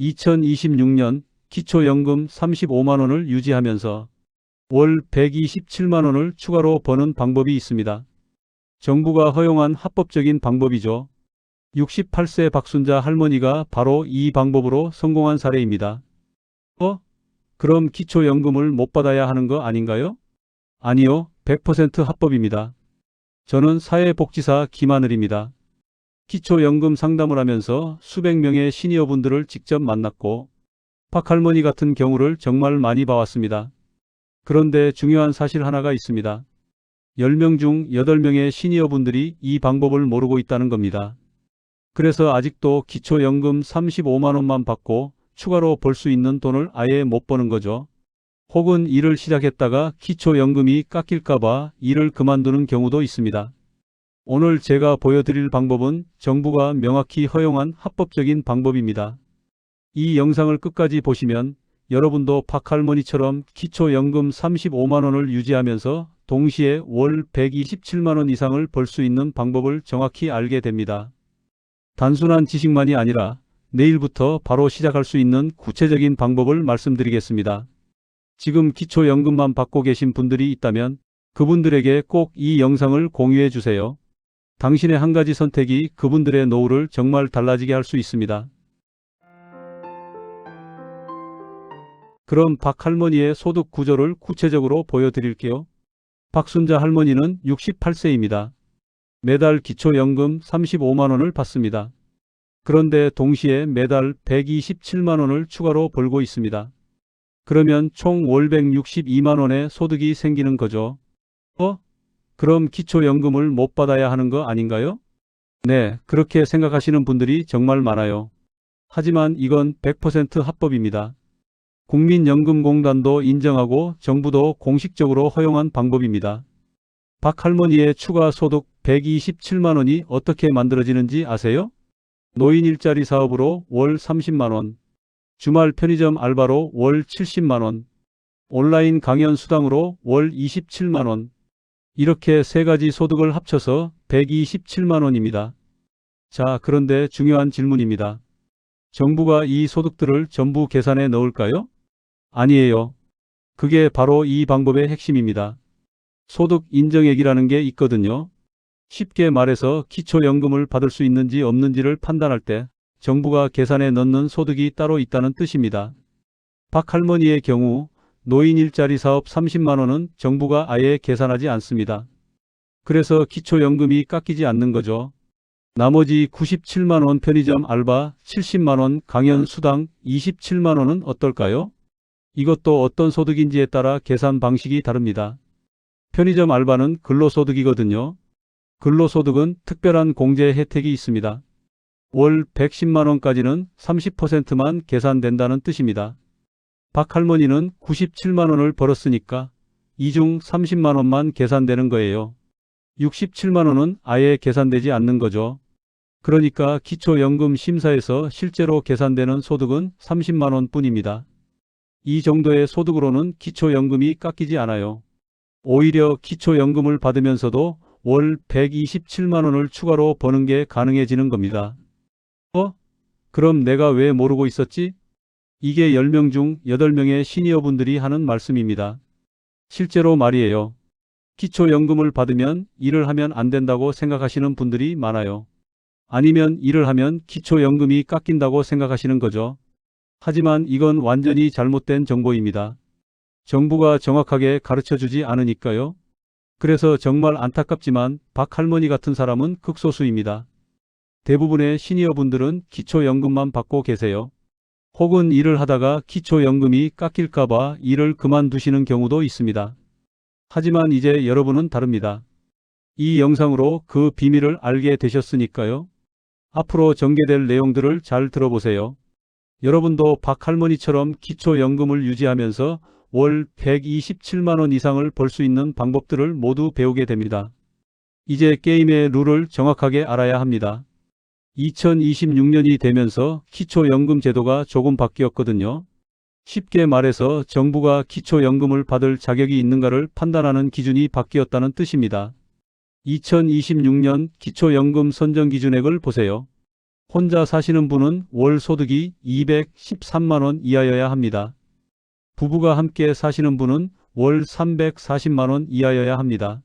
2026년 기초연금 35만 원을 유지하면서 월 127만 원을 추가로 버는 방법이 있습니다. 정부가 허용한 합법적인 방법이죠. 68세 박순자 할머니가 바로 이 방법으로 성공한 사례입니다. 그럼 기초연금을 못 받아야 하는 거 아닌가요? 아니요, 100% 합법입니다. 저는 사회복지사 김하늘입니다. 기초연금 상담을 하면서 수백 명의 시니어분들을 직접 만났고 박할머니 같은 경우를 정말 많이 봐왔습니다. 그런데 중요한 사실 하나가 있습니다. 10명 중 8명의 시니어분들이 이 방법을 모르고 있다는 겁니다. 그래서 아직도 기초연금 35만 원만 받고 추가로 벌 수 있는 돈을 아예 못 버는 거죠. 혹은 일을 시작했다가 기초연금이 깎일까봐 일을 그만두는 경우도 있습니다. 오늘 제가 보여드릴 방법은 정부가 명확히 허용한 합법적인 방법입니다. 이 영상을 끝까지 보시면 여러분도 박할머니처럼 기초연금 35만 원을 유지하면서 동시에 월 127만 원 이상을 벌 수 있는 방법을 정확히 알게 됩니다. 단순한 지식만이 아니라 내일부터 바로 시작할 수 있는 구체적인 방법을 말씀드리겠습니다. 지금 기초연금만 받고 계신 분들이 있다면 그분들에게 꼭 이 영상을 공유해 주세요. 당신의 한 가지 선택이 그분들의 노후를 정말 달라지게 할 수 있습니다. 그럼 박할머니의 소득 구조를 구체적으로 보여드릴게요. 박순자 할머니는 68세입니다. 매달 기초연금 35만 원을 받습니다. 그런데 동시에 매달 127만 원을 추가로 벌고 있습니다. 그러면 총 월 162만 원의 소득이 생기는 거죠. 그럼 기초연금을 못 받아야 하는 거 아닌가요? 네, 그렇게 생각하시는 분들이 정말 많아요. 하지만 이건 100% 합법입니다. 국민연금공단도 인정하고 정부도 공식적으로 허용한 방법입니다. 박할머니의 추가 소득 127만 원이 어떻게 만들어지는지 아세요? 노인 일자리 사업으로 월 30만 원, 주말 편의점 알바로 월 70만 원, 온라인 강연 수당으로 월 27만 원, 이렇게 세 가지 소득을 합쳐서 127만 원입니다. 자, 그런데 중요한 질문입니다. 정부가 이 소득들을 전부 계산에 넣을까요? 아니에요. 그게 바로 이 방법의 핵심입니다. 소득 인정액이라는 게 있거든요. 쉽게 말해서 기초연금을 받을 수 있는지 없는지를 판단할 때 정부가 계산에 넣는 소득이 따로 있다는 뜻입니다. 박할머니의 경우 노인 일자리 사업 30만 원은 정부가 아예 계산하지 않습니다. 그래서 기초연금이 깎이지 않는 거죠. 나머지 97만 원 편의점 알바, 70만 원 강연 수당, 27만 원은 어떨까요? 이것도 어떤 소득인지에 따라 계산 방식이 다릅니다. 편의점 알바는 근로소득이거든요. 근로소득은 특별한 공제 혜택이 있습니다. 월 110만 원까지는 30%만 계산된다는 뜻입니다. 박할머니는 97만 원을 벌었으니까 이 중 30만 원만 계산되는 거예요. 67만 원은 아예 계산되지 않는 거죠. 그러니까 기초연금 심사에서 실제로 계산되는 소득은 30만 원 뿐입니다. 이 정도의 소득으로는 기초연금이 깎이지 않아요. 오히려 기초연금을 받으면서도 월 127만 원을 추가로 버는 게 가능해지는 겁니다. 그럼 내가 왜 모르고 있었지? 이게 10명 중 8명의 시니어분들이 하는 말씀입니다. 실제로 말이에요. 기초연금을 받으면 일을 하면 안 된다고 생각하시는 분들이 많아요. 아니면 일을 하면 기초연금이 깎인다고 생각하시는 거죠. 하지만 이건 완전히 잘못된 정보입니다. 정부가 정확하게 가르쳐주지 않으니까요. 그래서 정말 안타깝지만 박할머니 같은 사람은 극소수입니다. 대부분의 시니어분들은 기초연금만 받고 계세요. 혹은 일을 하다가 기초연금이 깎일까봐 일을 그만두시는 경우도 있습니다. 하지만 이제 여러분은 다릅니다. 이 영상으로 그 비밀을 알게 되셨으니까요. 앞으로 전개될 내용들을 잘 들어보세요. 여러분도 박할머니처럼 기초연금을 유지하면서 월 127만 원 이상을 벌 수 있는 방법들을 모두 배우게 됩니다. 이제 게임의 룰을 정확하게 알아야 합니다. 2026년이 되면서 기초연금 제도가 조금 바뀌었거든요. 쉽게 말해서 정부가 기초연금을 받을 자격이 있는가를 판단하는 기준이 바뀌었다는 뜻입니다. 2026년 기초연금 선정기준액을 보세요. 혼자 사시는 분은 월 소득이 213만 원 이하여야 합니다. 부부가 함께 사시는 분은 월 340만 원 이하여야 합니다.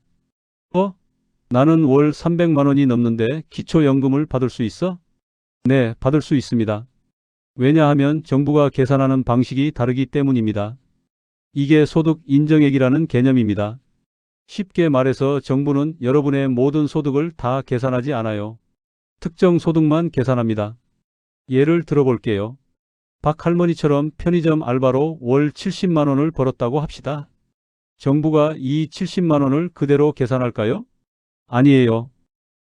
나는 월 300만 원이 넘는데 기초연금을 받을 수 있어? 네, 받을 수 있습니다. 왜냐하면 정부가 계산하는 방식이 다르기 때문입니다. 이게 소득 인정액이라는 개념입니다. 쉽게 말해서 정부는 여러분의 모든 소득을 다 계산하지 않아요. 특정 소득만 계산합니다. 예를 들어볼게요. 박 할머니처럼 편의점 알바로 월 70만 원을 벌었다고 합시다. 정부가 이 70만 원을 그대로 계산할까요? 아니에요.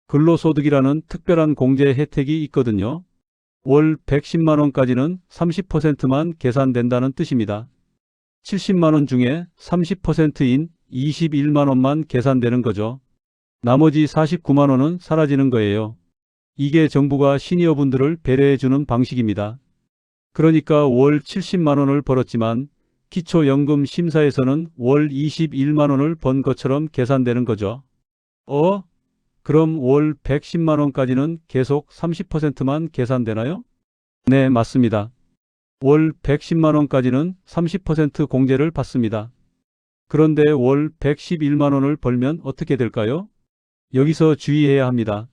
근로소득이라는 특별한 공제 혜택이 있거든요. 월 110만 원까지는 30%만 계산된다는 뜻입니다. 70만 원 중에 30%인 21만 원만 계산되는 거죠. 나머지 49만 원은 사라지는 거예요. 이게 정부가 시니어분들을 배려해주는 방식입니다. 그러니까 월 70만 원을 벌었지만 기초연금 심사에서는 월 21만 원을 번 것처럼 계산되는 거죠. 그럼 월 110만 원까지는 계속 30%만 계산되나요? 네, 맞습니다. 월 110만 원까지는 30% 공제를 받습니다. 그런데 월 111만 원을 벌면 어떻게 될까요? 여기서 주의해야 합니다.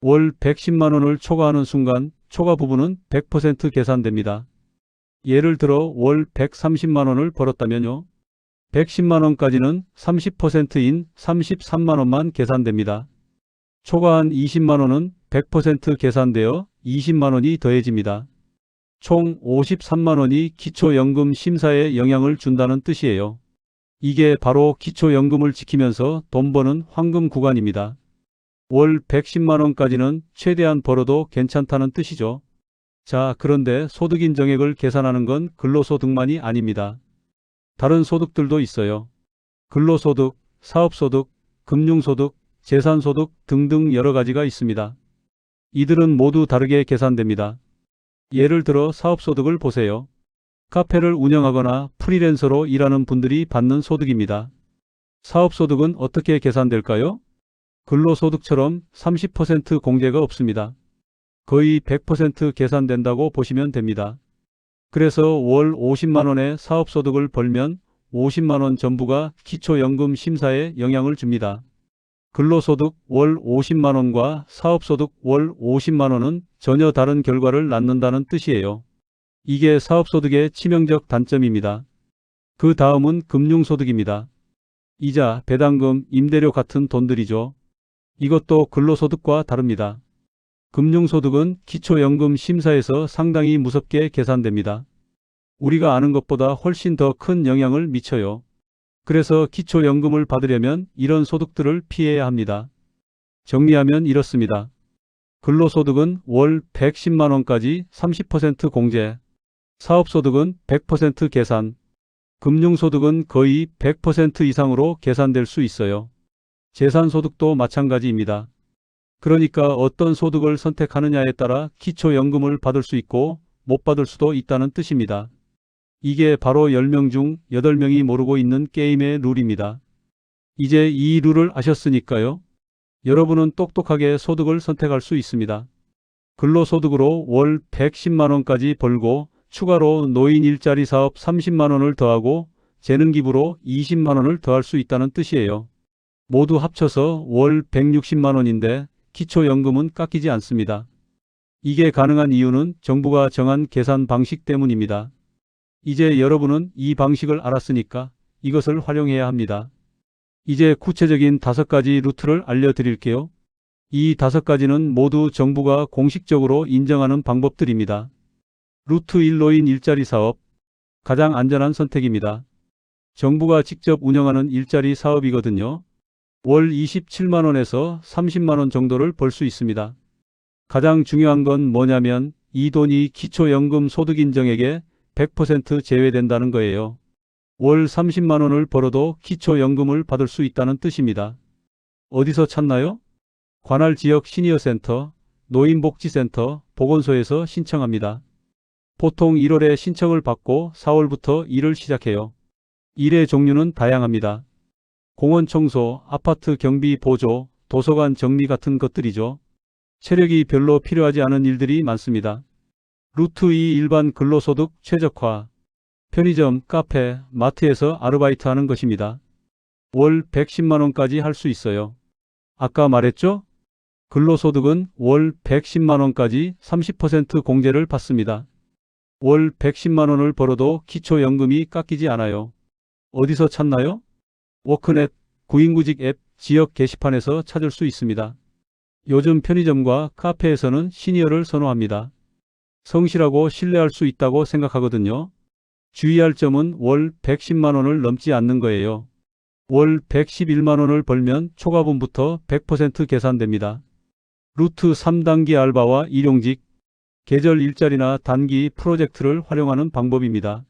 월 110만 원을 초과하는 순간 초과 부분은 100% 계산됩니다. 예를 들어 월 130만 원을 벌었다면요. 110만 원까지는 30%인 33만 원만 계산됩니다. 초과한 20만 원은 100% 계산되어 20만 원이 더해집니다. 총 53만 원이 기초연금 심사에 영향을 준다는 뜻이에요. 이게 바로 기초연금을 지키면서 돈 버는 황금 구간입니다. 월 110만 원까지는 최대한 벌어도 괜찮다는 뜻이죠. 자, 그런데 소득인정액을 계산하는 건 근로소득만이 아닙니다. 다른 소득들도 있어요. 근로소득, 사업소득, 금융소득, 재산소득 등등 여러 가지가 있습니다. 이들은 모두 다르게 계산됩니다. 예를 들어 사업소득을 보세요. 카페를 운영하거나 프리랜서로 일하는 분들이 받는 소득입니다. 사업소득은 어떻게 계산될까요? 근로소득처럼 30% 공제가 없습니다. 거의 100% 계산된다고 보시면 됩니다. 그래서 월 50만 원의 사업소득을 벌면 50만 원 전부가 기초연금 심사에 영향을 줍니다. 근로소득 월 50만 원과 사업소득 월 50만 원은 전혀 다른 결과를 낳는다는 뜻이에요. 이게 사업소득의 치명적 단점입니다. 그 다음은 금융소득입니다. 이자, 배당금, 임대료 같은 돈들이죠. 이것도 근로소득과 다릅니다. 금융소득은 기초연금 심사에서 상당히 무섭게 계산됩니다. 우리가 아는 것보다 훨씬 더 큰 영향을 미쳐요. 그래서 기초연금을 받으려면 이런 소득들을 피해야 합니다. 정리하면 이렇습니다. 근로소득은 월 110만 원까지 30% 공제, 사업소득은 100% 계산, 금융소득은 거의 100% 이상으로 계산될 수 있어요. 재산소득도 마찬가지입니다. 그러니까 어떤 소득을 선택하느냐에 따라 기초연금을 받을 수 있고 못 받을 수도 있다는 뜻입니다. 이게 바로 10명 중 8명이 모르고 있는 게임의 룰입니다. 이제 이 룰을 아셨으니까요. 여러분은 똑똑하게 소득을 선택할 수 있습니다. 근로소득으로 월 110만 원까지 벌고 추가로 노인 일자리 사업 30만 원을 더하고 재능기부로 20만 원을 더할 수 있다는 뜻이에요. 모두 합쳐서 월 160만 원인데 기초연금은 깎이지 않습니다. 이게 가능한 이유는 정부가 정한 계산 방식 때문입니다. 이제 여러분은 이 방식을 알았으니까 이것을 활용해야 합니다. 이제 구체적인 5가지 루트를 알려드릴게요. 이 5가지는 모두 정부가 공식적으로 인정하는 방법들입니다. 루트 1 노인 일자리 사업. 가장 안전한 선택입니다. 정부가 직접 운영하는 일자리 사업이거든요. 월 27만 원에서 30만 원 정도를 벌 수 있습니다. 가장 중요한 건 뭐냐면 이 돈이 기초연금 소득인정액에 100% 제외된다는 거예요. 월 30만 원을 벌어도 기초연금을 받을 수 있다는 뜻입니다. 어디서 찾나요? 관할 지역 시니어센터, 노인복지센터, 보건소에서 신청합니다. 보통 1월에 신청을 받고 4월부터 일을 시작해요. 일의 종류는 다양합니다. 공원 청소, 아파트 경비 보조, 도서관 정리 같은 것들이죠. 체력이 별로 필요하지 않은 일들이 많습니다. 루트 2 일반 근로소득 최적화. 편의점, 카페, 마트에서 아르바이트 하는 것입니다. 월 110만 원까지 할 수 있어요. 아까 말했죠? 근로소득은 월 110만 원까지 30% 공제를 받습니다. 월 110만 원을 벌어도 기초연금이 깎이지 않아요. 어디서 찾나요? 워크넷, 구인구직 앱, 지역 게시판에서 찾을 수 있습니다. 요즘 편의점과 카페에서는 시니어를 선호합니다. 성실하고 신뢰할 수 있다고 생각하거든요. 주의할 점은 월 110만 원을 넘지 않는 거예요. 월 111만 원을 벌면 초과분부터 100% 계산됩니다. 루트 3단기 알바와 일용직, 계절 일자리나 단기 프로젝트를 활용하는 방법입니다.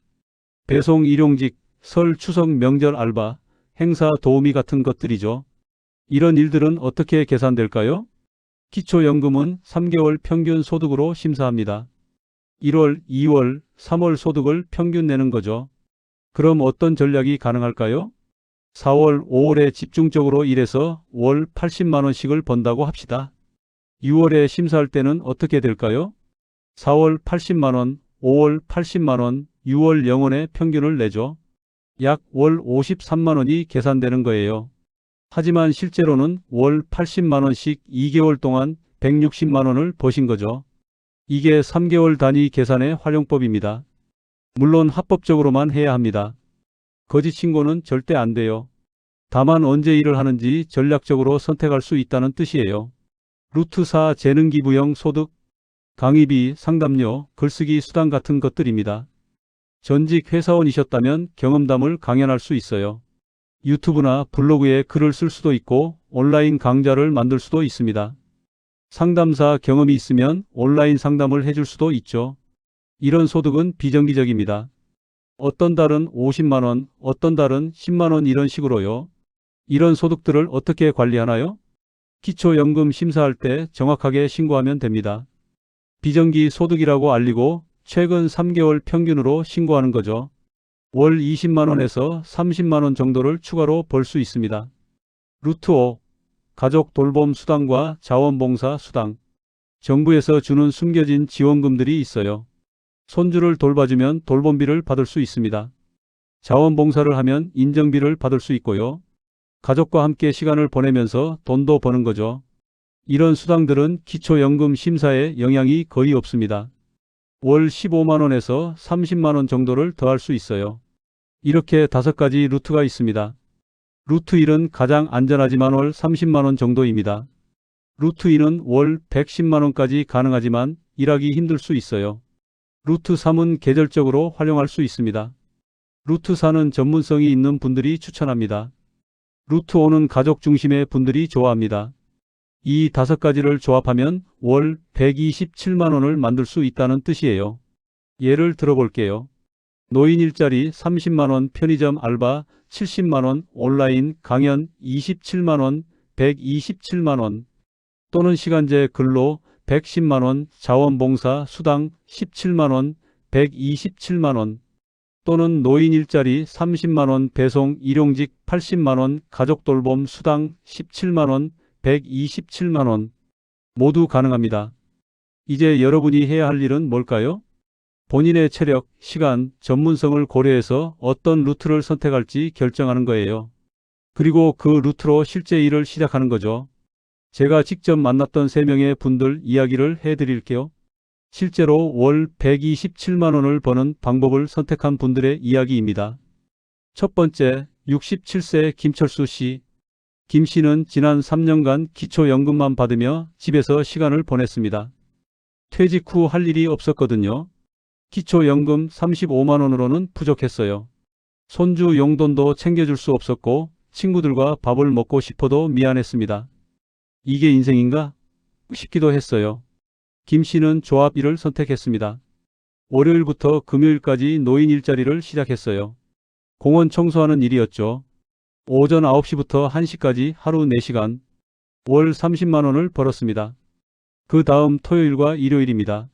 배송 일용직, 설 추석 명절 알바, 행사 도우미 같은 것들이죠. 이런 일들은 어떻게 계산될까요? 기초연금은 3개월 평균 소득으로 심사합니다. 1월, 2월, 3월 소득을 평균 내는 거죠. 그럼 어떤 전략이 가능할까요? 4월, 5월에 집중적으로 일해서 월 80만 원씩을 번다고 합시다. 6월에 심사할 때는 어떻게 될까요? 4월 80만 원, 5월 80만 원, 6월 0원의 평균을 내죠. 약 월 53만 원이 계산되는 거예요. 하지만 실제로는 월 80만 원씩 2개월 동안 160만 원을 버신 거죠. 이게 3개월 단위 계산의 활용법입니다. 물론 합법적으로만 해야 합니다. 거짓 신고는 절대 안 돼요. 다만 언제 일을 하는지 전략적으로 선택할 수 있다는 뜻이에요. 루트 4 재능기부형 소득, 강의비, 상담료, 글쓰기 수당 같은 것들입니다. 전직 회사원이셨다면 경험담을 강연할 수 있어요. 유튜브나 블로그에 글을 쓸 수도 있고 온라인 강좌를 만들 수도 있습니다. 상담사 경험이 있으면 온라인 상담을 해줄 수도 있죠. 이런 소득은 비정기적입니다. 어떤 달은 50만 원, 어떤 달은 10만 원 이런 식으로요. 이런 소득들을 어떻게 관리하나요? 기초연금 심사할 때 정확하게 신고하면 됩니다. 비정기 소득이라고 알리고 최근 3개월 평균으로 신고하는 거죠. 월 20만 원에서 30만 원 정도를 추가로 벌 수 있습니다. 루트 5. 가족 돌봄 수당과 자원봉사 수당. 정부에서 주는 숨겨진 지원금들이 있어요. 손주를 돌봐주면 돌봄비를 받을 수 있습니다. 자원봉사를 하면 인정비를 받을 수 있고요. 가족과 함께 시간을 보내면서 돈도 버는 거죠. 이런 수당들은 기초연금 심사에 영향이 거의 없습니다. 월 15만 원에서 30만 원 정도를 더할 수 있어요. 이렇게 5가지 루트가 있습니다. 루트 1은 가장 안전하지만 월 30만 원 정도입니다. 루트 2는 월 110만 원까지 가능하지만 일하기 힘들 수 있어요. 루트 3은 계절적으로 활용할 수 있습니다. 루트 4는 전문성이 있는 분들이 추천합니다. 루트 5는 가족 중심의 분들이 좋아합니다. 이 5가지를 조합하면 월 127만 원을 만들 수 있다는 뜻이에요. 예를 들어볼게요. 노인 일자리 30만 원, 편의점 알바 70만 원, 온라인 강연 27만 원, 127만 원, 또는 시간제 근로 110만 원, 자원봉사 수당 17만 원, 127만 원, 또는 노인 일자리 30만 원, 배송 일용직 80만 원, 가족 돌봄 수당 17만 원, 127만 원 모두 가능합니다. 이제 여러분이 해야 할 일은 뭘까요? 본인의 체력, 시간, 전문성을 고려해서 어떤 루트를 선택할지 결정하는 거예요. 그리고 그 루트로 실제 일을 시작하는 거죠. 제가 직접 만났던 3명의 분들 이야기를 해드릴게요. 실제로 월 127만 원을 버는 방법을 선택한 분들의 이야기입니다. 첫 번째, 67세 김철수 씨. 김 씨는 지난 3년간 기초연금만 받으며 집에서 시간을 보냈습니다. 퇴직 후 할 일이 없었거든요. 기초연금 35만 원으로는 부족했어요. 손주 용돈도 챙겨줄 수 없었고 친구들과 밥을 먹고 싶어도 미안했습니다. 이게 인생인가 싶기도 했어요. 김 씨는 조합 일을 선택했습니다. 월요일부터 금요일까지 노인 일자리를 시작했어요. 공원 청소하는 일이었죠. 오전 9시부터 1시까지 하루 4시간, 월 30만 원을 벌었습니다. 그 다음 토요일과 일요일입니다.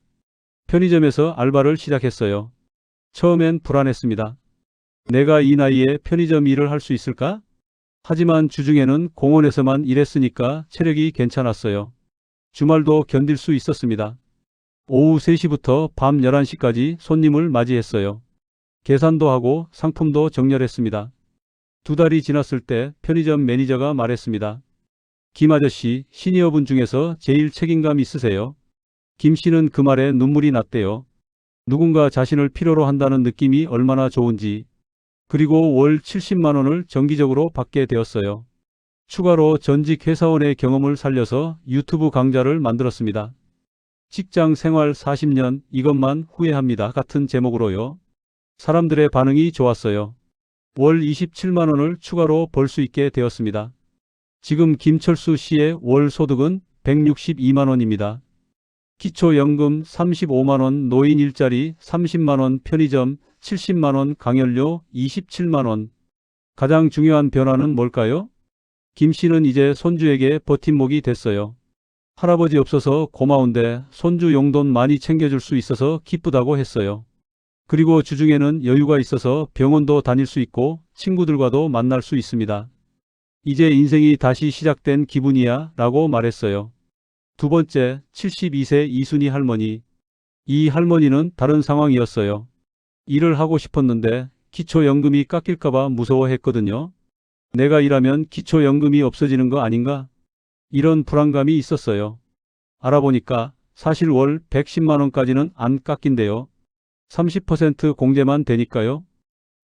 편의점에서 알바를 시작했어요. 처음엔 불안했습니다. 내가 이 나이에 편의점 일을 할 수 있을까? 하지만 주중에는 공원에서만 일했으니까 체력이 괜찮았어요. 주말도 견딜 수 있었습니다. 오후 3시부터 밤 11시까지 손님을 맞이했어요. 계산도 하고 상품도 정렬했습니다. 2달이 지났을 때 편의점 매니저가 말했습니다. 김 아저씨, 시니어분 중에서 제일 책임감 있으세요. 김 씨는 그 말에 눈물이 났대요. 누군가 자신을 필요로 한다는 느낌이 얼마나 좋은지. 그리고 월 70만 원을 정기적으로 받게 되었어요. 추가로 전직 회사원의 경험을 살려서 유튜브 강좌를 만들었습니다. 직장 생활 40년 이것만 후회합니다 같은 제목으로요. 사람들의 반응이 좋았어요. 월 27만 원을 추가로 벌 수 있게 되었습니다. 지금 김철수 씨의 월 소득은 162만 원입니다. 기초연금 35만 원, 노인 일자리 30만 원, 편의점 70만 원, 강연료 27만 원. 가장 중요한 변화는 뭘까요? 김 씨는 이제 손주에게 버팀목이 됐어요. 할아버지 없어서 고마운데 손주 용돈 많이 챙겨줄 수 있어서 기쁘다고 했어요. 그리고 주중에는 여유가 있어서 병원도 다닐 수 있고 친구들과도 만날 수 있습니다. 이제 인생이 다시 시작된 기분이야 라고 말했어요. 두 번째, 72세 이순희 할머니. 이 할머니는 다른 상황이었어요. 일을 하고 싶었는데 기초연금이 깎일까봐 무서워했거든요. 내가 일하면 기초연금이 없어지는 거 아닌가? 이런 불안감이 있었어요. 알아보니까 사실 월 110만 원까지는 안 깎인대요. 30% 공제만 되니까요.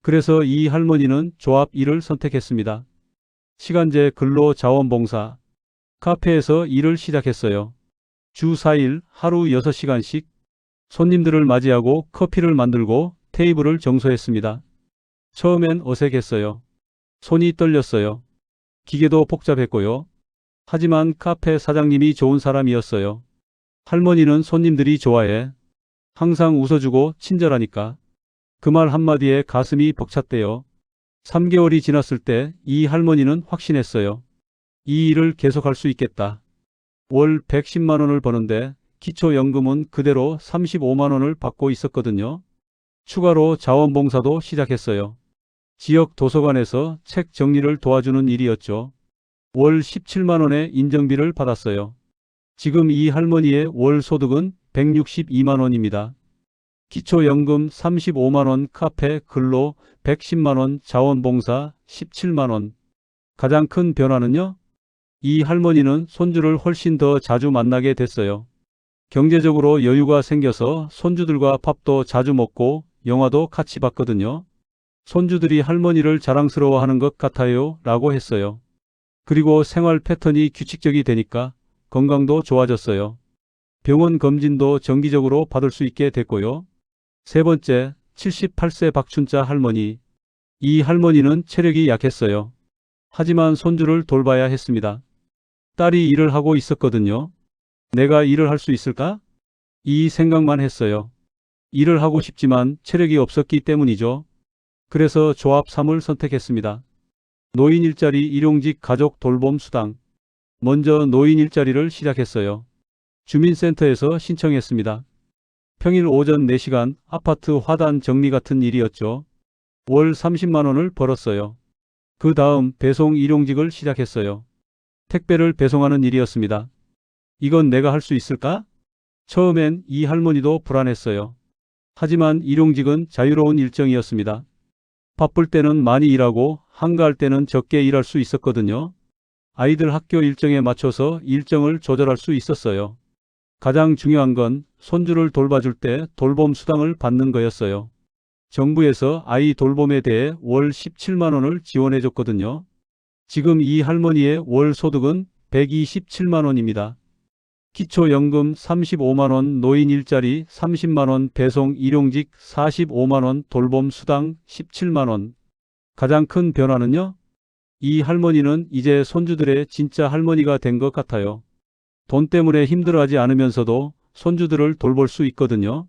그래서 이 할머니는 조합 일을 선택했습니다. 시간제 근로자원봉사. 카페에서 일을 시작했어요. 주 4일 하루 6시간씩 손님들을 맞이하고 커피를 만들고 테이블을 정소했습니다. 처음엔 어색했어요. 손이 떨렸어요. 기계도 복잡했고요. 하지만 카페 사장님이 좋은 사람이었어요. 할머니는 손님들이 좋아해. 항상 웃어주고 친절하니까. 그 말 한마디에 가슴이 벅찼대요. 3개월이 지났을 때 이 할머니는 확신했어요. 이 일을 계속할 수 있겠다. 월 110만 원을 버는데 기초연금은 그대로 35만 원을 받고 있었거든요. 추가로 자원봉사도 시작했어요. 지역 도서관에서 책 정리를 도와주는 일이었죠. 월 17만 원의 인정비를 받았어요. 지금 이 할머니의 월 소득은 162만 원입니다. 기초연금 35만 원, 카페 근로 110만 원, 자원봉사 17만 원. 가장 큰 변화는요? 이 할머니는 손주를 훨씬 더 자주 만나게 됐어요. 경제적으로 여유가 생겨서 손주들과 밥도 자주 먹고 영화도 같이 봤거든요. 손주들이 할머니를 자랑스러워하는 것 같아요 라고 했어요. 그리고 생활 패턴이 규칙적이 되니까 건강도 좋아졌어요. 병원 검진도 정기적으로 받을 수 있게 됐고요. 세 번째, 78세 박춘자 할머니. 이 할머니는 체력이 약했어요. 하지만 손주를 돌봐야 했습니다. 딸이 일을 하고 있었거든요. 내가 일을 할 수 있을까? 이 생각만 했어요. 일을 하고 싶지만 체력이 없었기 때문이죠. 그래서 조합 3을 선택했습니다. 노인 일자리 일용직 가족 돌봄 수당. 먼저 노인 일자리를 시작했어요. 주민센터에서 신청했습니다. 평일 오전 4시간 아파트 화단 정리 같은 일이었죠. 월 30만 원을 벌었어요. 그 다음 배송 일용직을 시작했어요. 택배를 배송하는 일이었습니다. 이건 내가 할 수 있을까? 처음엔 이 할머니도 불안했어요. 하지만 일용직은 자유로운 일정이었습니다. 바쁠 때는 많이 일하고 한가할 때는 적게 일할 수 있었거든요. 아이들 학교 일정에 맞춰서 일정을 조절할 수 있었어요. 가장 중요한 건 손주를 돌봐줄 때 돌봄 수당을 받는 거였어요. 정부에서 아이 돌봄에 대해 월 17만 원을 지원해 줬거든요. 지금 이 할머니의 월 소득은 127만 원입니다. 기초연금 35만 원, 노인 일자리 30만 원, 배송 일용직 45만 원, 돌봄 수당 17만 원. 가장 큰 변화는요? 이 할머니는 이제 손주들의 진짜 할머니가 된 것 같아요. 돈 때문에 힘들어하지 않으면서도 손주들을 돌볼 수 있거든요.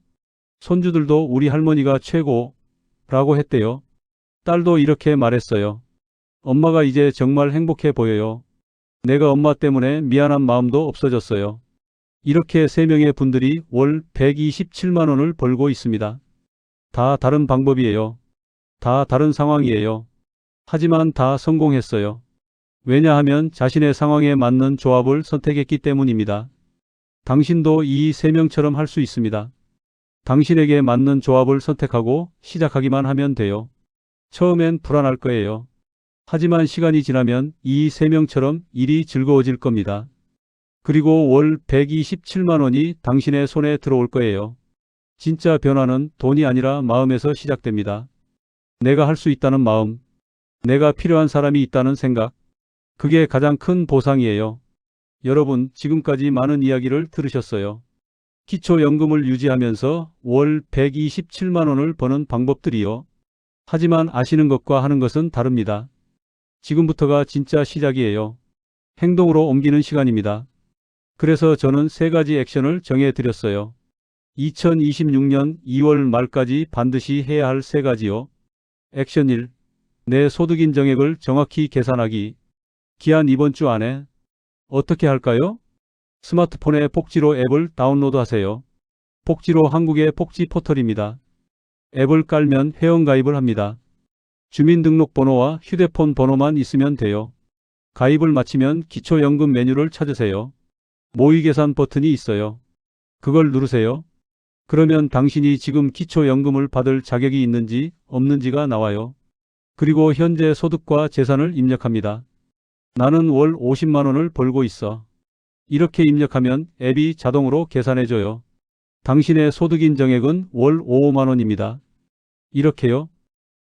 손주들도 우리 할머니가 최고라고 했대요. 딸도 이렇게 말했어요. 엄마가 이제 정말 행복해 보여요. 내가 엄마 때문에 미안한 마음도 없어졌어요. 이렇게 3명의 분들이 월 127만 원을 벌고 있습니다. 다 다른 방법이에요. 다 다른 상황이에요. 하지만 다 성공했어요. 왜냐하면 자신의 상황에 맞는 조합을 선택했기 때문입니다. 당신도 이 세 명처럼 할 수 있습니다. 당신에게 맞는 조합을 선택하고 시작하기만 하면 돼요. 처음엔 불안할 거예요. 하지만 시간이 지나면 이 세 명처럼 일이 즐거워질 겁니다. 그리고 월 127만 원이 당신의 손에 들어올 거예요. 진짜 변화는 돈이 아니라 마음에서 시작됩니다. 내가 할 수 있다는 마음, 내가 필요한 사람이 있다는 생각, 그게 가장 큰 보상이에요. 여러분, 지금까지 많은 이야기를 들으셨어요. 기초연금을 유지하면서 월 127만 원을 버는 방법들이요. 하지만 아시는 것과 하는 것은 다릅니다. 지금부터가 진짜 시작이에요. 행동으로 옮기는 시간입니다. 그래서 저는 세 가지 액션을 정해 드렸어요. 2026년 2월 말까지 반드시 해야 할 세 가지요. 액션 1. 내 소득인 정액을 정확히 계산하기. 기한 이번 주 안에. 어떻게 할까요? 스마트폰에 복지로 앱을 다운로드하세요. 복지로 한국의 복지 포털입니다. 앱을 깔면 회원가입을 합니다. 주민등록번호와 휴대폰 번호만 있으면 돼요. 가입을 마치면 기초연금 메뉴를 찾으세요. 모의계산 버튼이 있어요. 그걸 누르세요. 그러면 당신이 지금 기초연금을 받을 자격이 있는지 없는지가 나와요. 그리고 현재 소득과 재산을 입력합니다. 나는 월 50만 원을 벌고 있어. 이렇게 입력하면 앱이 자동으로 계산해줘요. 당신의 소득인 정액은 월 5만 원입니다. 이렇게요.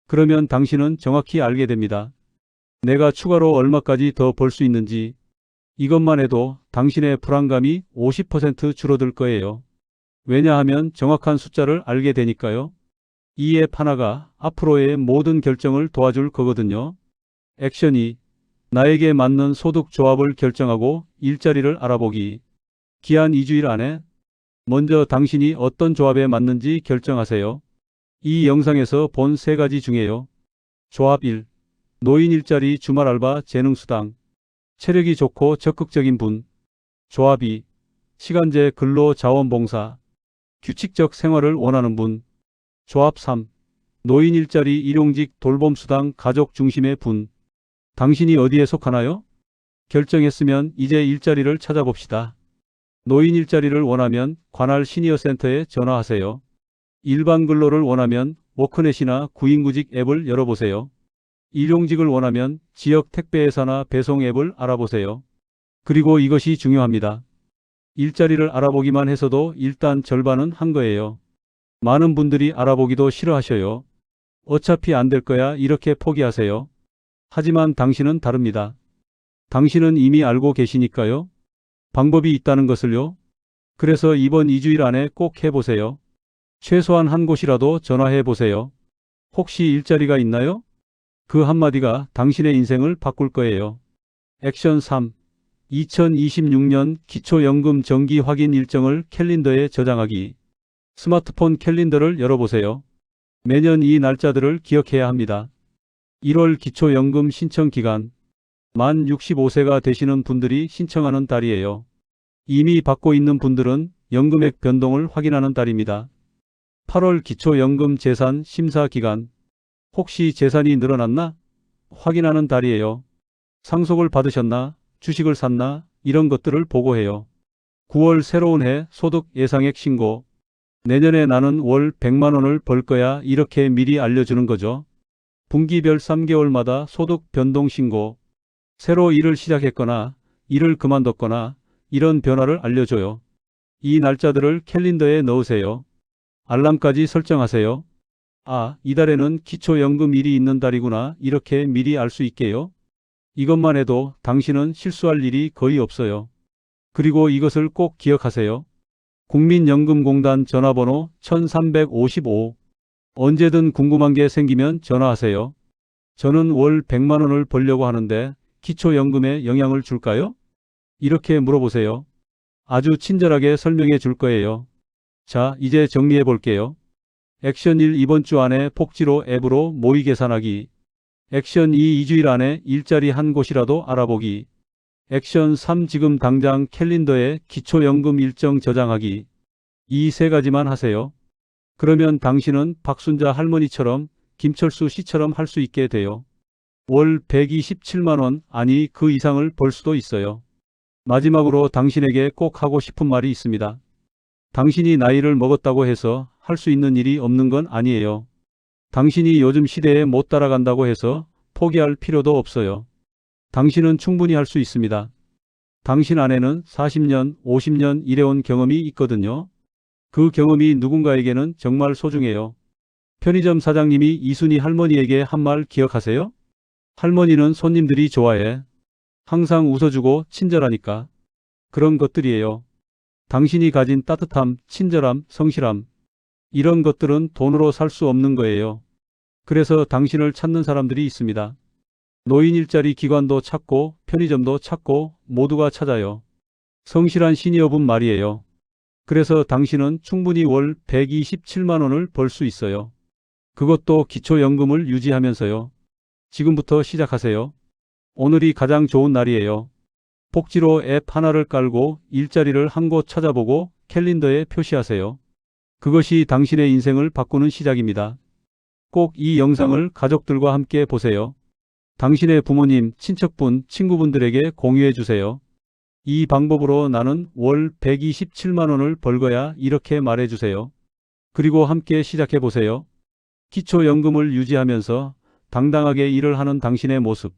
그러면 당신은 정확히 알게 됩니다. 내가 추가로 얼마까지 더 벌 수 있는지. 이것만 해도 당신의 불안감이 50% 줄어들 거예요. 왜냐하면 정확한 숫자를 알게 되니까요. 이 앱 하나가 앞으로의 모든 결정을 도와줄 거거든요. 액션 2. 나에게 맞는 소득 조합을 결정하고 일자리를 알아보기. 기한 2주일 안에. 먼저 당신이 어떤 조합에 맞는지 결정하세요. 이 영상에서 본 세 가지 중에요. 조합 1. 노인 일자리 주말 알바 재능수당. 체력이 좋고 적극적인 분. 조합 2. 시간제 근로 자원봉사. 규칙적 생활을 원하는 분. 조합 3. 노인 일자리 일용직 돌봄수당 가족 중심의 분. 당신이 어디에 속하나요? 결정했으면 이제 일자리를 찾아봅시다. 노인 일자리를 원하면 관할 시니어센터에 전화하세요. 일반 근로를 원하면 워크넷이나 구인구직 앱을 열어보세요. 일용직을 원하면 지역 택배회사나 배송 앱을 알아보세요. 그리고 이것이 중요합니다. 일자리를 알아보기만 해서도 일단 절반은 한 거예요. 많은 분들이 알아보기도 싫어하셔요. 어차피 안 될 거야 이렇게 포기하세요. 하지만 당신은 다릅니다. 당신은 이미 알고 계시니까요. 방법이 있다는 것을요. 그래서 이번 2주일 안에 꼭 해보세요. 최소한 한 곳이라도 전화해 보세요. 혹시 일자리가 있나요? 그 한마디가 당신의 인생을 바꿀 거예요. 액션 3. 2026년 기초연금 정기 확인 일정을 캘린더에 저장하기. 스마트폰 캘린더를 열어보세요. 매년 이 날짜들을 기억해야 합니다. 1월 기초연금 신청 기간. 만 65세가 되시는 분들이 신청하는 달이에요. 이미 받고 있는 분들은 연금액 변동을 확인하는 달입니다. 8월 기초연금 재산 심사 기간. 혹시 재산이 늘어났나? 확인하는 달이에요. 상속을 받으셨나? 주식을 샀나? 이런 것들을 보고해요. 9월 새로운 해 소득 예상액 신고. 내년에 나는 월 100만 원을 벌 거야 이렇게 미리 알려주는 거죠. 분기별 3개월마다 소득 변동 신고. 새로 일을 시작했거나 일을 그만뒀거나 이런 변화를 알려줘요. 이 날짜들을 캘린더에 넣으세요. 알람까지 설정하세요. 아, 이달에는 기초연금일이 있는 달이구나 이렇게 미리 알 수 있게요. 이것만 해도 당신은 실수할 일이 거의 없어요. 그리고 이것을 꼭 기억하세요. 국민연금공단 전화번호 1355. 언제든 궁금한 게 생기면 전화하세요. 저는 월 100만 원을 벌려고 하는데 기초연금에 영향을 줄까요? 이렇게 물어보세요. 아주 친절하게 설명해 줄 거예요. 자, 이제 정리해 볼게요. 액션 1. 이번 주 안에 복지로 앱으로 모의 계산하기. 액션 2. 2주일 안에 일자리 한 곳이라도 알아보기. 액션 3. 지금 당장 캘린더에 기초연금 일정 저장하기. 이 세 가지만 하세요. 그러면 당신은 박순자 할머니처럼 김철수 씨처럼 할 수 있게 돼요. 월 127만 원, 아니 그 이상을 벌 수도 있어요. 마지막으로 당신에게 꼭 하고 싶은 말이 있습니다. 당신이 나이를 먹었다고 해서 할 수 있는 일이 없는 건 아니에요. 당신이 요즘 시대에 못 따라간다고 해서 포기할 필요도 없어요. 당신은 충분히 할 수 있습니다. 당신 안에는 40년, 50년 일해온 경험이 있거든요. 그 경험이 누군가에게는 정말 소중해요. 편의점 사장님이 이순희 할머니에게 한 말 기억하세요? 할머니는 손님들이 좋아해. 항상 웃어주고 친절하니까. 그런 것들이에요. 당신이 가진 따뜻함, 친절함, 성실함. 이런 것들은 돈으로 살 수 없는 거예요. 그래서 당신을 찾는 사람들이 있습니다. 노인 일자리 기관도 찾고 편의점도 찾고 모두가 찾아요. 성실한 시니어분 말이에요. 그래서 당신은 충분히 월 127만 원을 벌 수 있어요. 그것도 기초연금을 유지하면서요. 지금부터 시작하세요. 오늘이 가장 좋은 날이에요. 복지로 앱 하나를 깔고 일자리를 한 곳 찾아보고 캘린더에 표시하세요. 그것이 당신의 인생을 바꾸는 시작입니다. 꼭 이 영상을 가족들과 함께 보세요. 당신의 부모님, 친척분, 친구분들에게 공유해 주세요. 이 방법으로 나는 월 127만 원을 벌 거야 이렇게 말해 주세요. 그리고 함께 시작해 보세요. 기초연금을 유지하면서 당당하게 일을 하는 당신의 모습.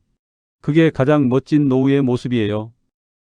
그게 가장 멋진 노후의 모습이에요.